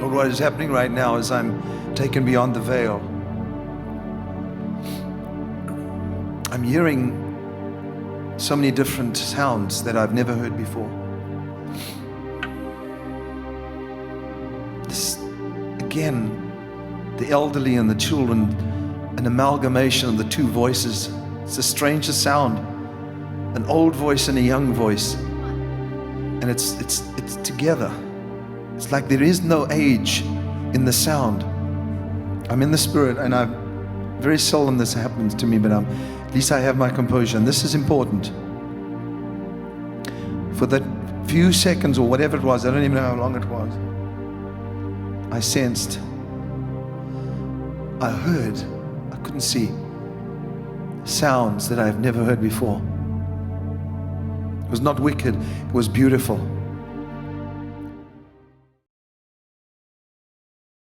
But what is happening right now is I'm taken beyond the veil. I'm hearing so many different sounds that I've never heard before. This, again, the elderly and the children, an amalgamation of the two voices. It's the strangest sound, an old voice and a young voice, and it's together. It's like there is no age in the sound. I'm in the spirit, and very seldom this happens to me, but at least I have my composure, and this is important. For that few seconds or whatever it was, I don't even know how long it was, I sensed, I heard, I couldn't see, sounds that I've never heard before. It was not wicked, it was beautiful.